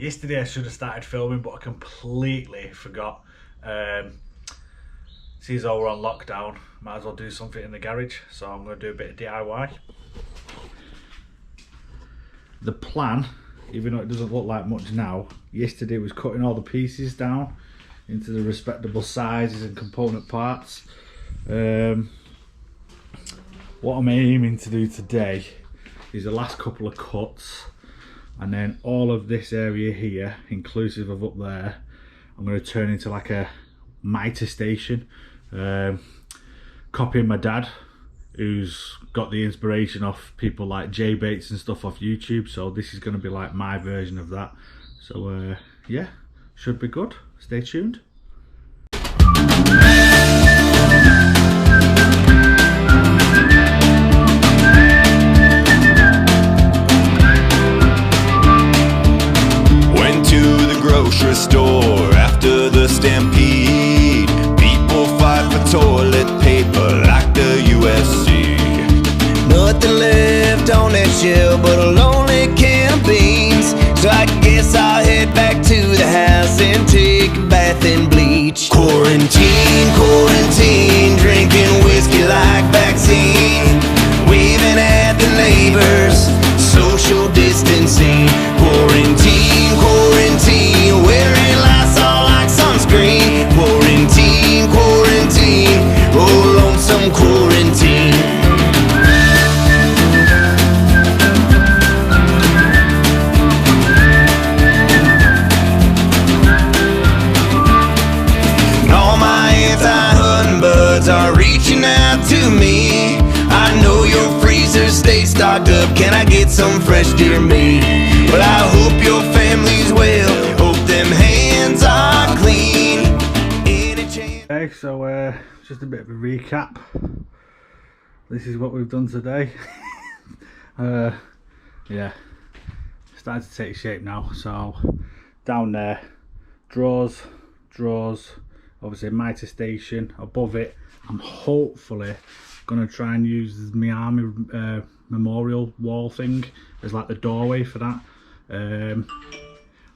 Yesterday I should have started filming, but I completely forgot. Seems all we're on lockdown, might as well do something in the garage, so I'm going to do a bit of DIY. The plan, even though it doesn't look like much now, yesterday was cutting all the pieces down into the respectable sizes and component parts. What I'm aiming to do today is the last couple of cuts, and then all of this area here, inclusive of up there, I'm going to turn into like a Mitre station. Copying my dad, who's got the inspiration off people like J Bates and stuff off YouTube, so this is going to be like my version of that. So yeah, should be good. Stay tuned. Went to the grocery store after the stampede. People fight for toilet paper like the UFC. Nothing left on that shelf but a lonely can of beans. So I guess I'll head back to the house and take a bath and bleach. Quarantine, quarantine, drinking whiskey like vaccine. Waving at the neighbors, social distancing. Quarantine, quarantine, wearing Lysol like sunscreen. Quarantine, quarantine, oh lonesome quarantine. Are reaching out to me. I know your freezer stays stocked up. Can I get some fresh deer meat? Well, I hope your family's well. Hope them hands are clean. Okay, so just a bit of a recap. This is what we've done today. Yeah, starting to take shape now. So down there, drawers, obviously a Mitre station. Above it, I'm hopefully gonna try and use my army memorial wall thing as like the doorway for that.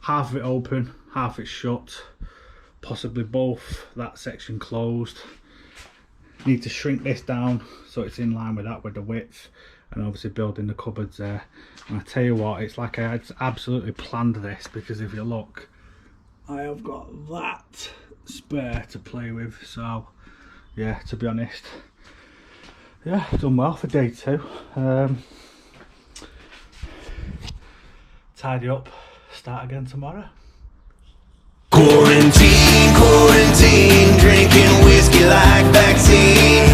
Half of it open, half it shut, possibly both that section closed. Need to shrink this down so it's in line with that, with the width, and obviously building the cupboards there. And I tell you what, it's like I had absolutely planned this, because if you look, I have got that spare to play with. So yeah, to be honest, yeah, done well for day 2. Tidy up, start again tomorrow. Quarantine, quarantine, drinking whiskey like vaccine.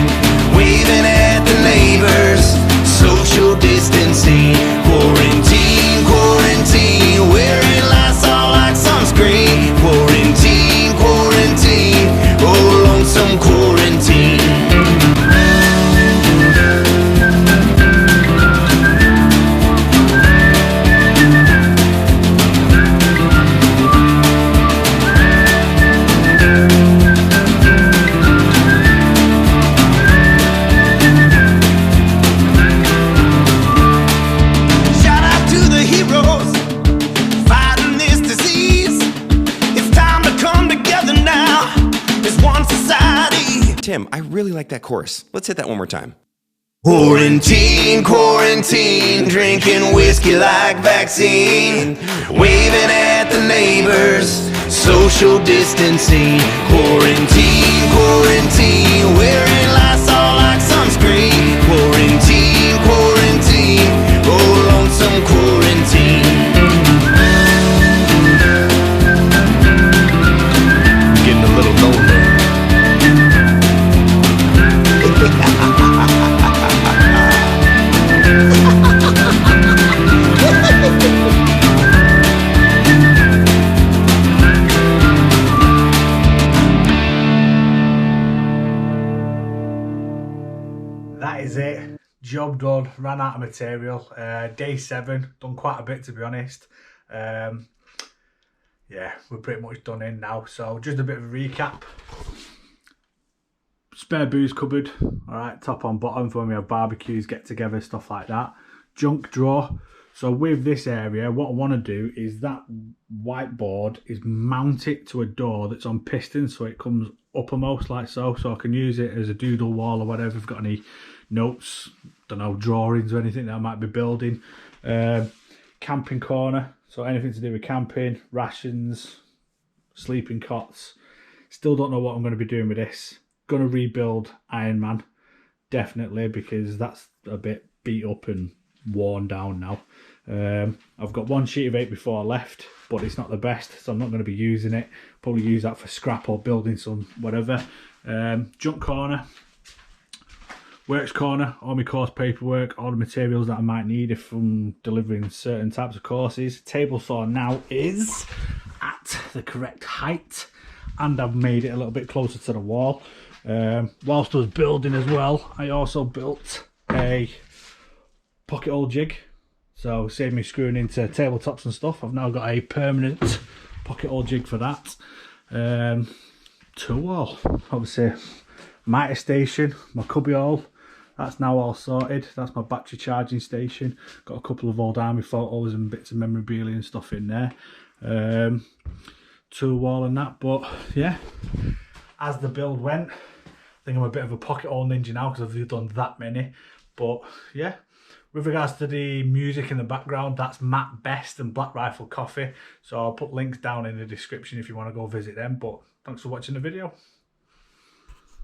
Waving at the neighbors, social distancing. Quarantine, quarantine, wearing Lysol like sunscreen. Quarantine, quarantine, oh lonesome quarantine. Tim, I really like that chorus. Let's hit that one more time. Quarantine, quarantine, drinking whiskey like vaccine. Waving at the neighbors, social distancing. Quarantine, quarantine, wearing Lysol like sunscreen. Quarantine, quarantine, oh lonesome quarantine. Getting a little lonely. That is it, job done, ran out of material. Day 7, done quite a bit to be honest. Yeah, we're pretty much done in now, so just a bit of a recap. Spare booze cupboard, alright, top on bottom for when we have barbecues, get together, stuff like that. Junk drawer, So with this area, what I want to do is that whiteboard is mount it to a door that's on pistons, so it comes uppermost like so I can use it as a doodle wall or whatever. If I've got any notes, don't know, drawings or anything that I might be building. Camping corner, so anything to do with camping, rations, sleeping cots. Still don't know what I'm going to be doing with this. Going to rebuild Iron Man, definitely, because that's a bit beat up and worn down now. I've got one sheet of 8 before I left, but it's not the best, so I'm not going to be using it. Probably use that for scrap or building some whatever. Junk corner, works corner, all my course paperwork, all the materials that I might need if I'm delivering certain types of courses. Table saw now is at the correct height, and I've made it a little bit closer to the wall. Whilst I was building as well, I also built a pocket hole jig, so save me screwing into tabletops and stuff. I've now got a permanent pocket hole jig for that. Tool wall, obviously Mitre station, my cubby hole, that's now all sorted. That's my battery charging station. Got a couple of old army photos and bits of memorabilia and stuff in there. Tool wall and that. But yeah, as the build went, I think I'm a bit of a pocket hole ninja now because I've done that many. But yeah, with regards to the music in the background, that's Matt Best and Black Rifle Coffee. So I'll put links down in the description if you want to go visit them. But thanks for watching the video.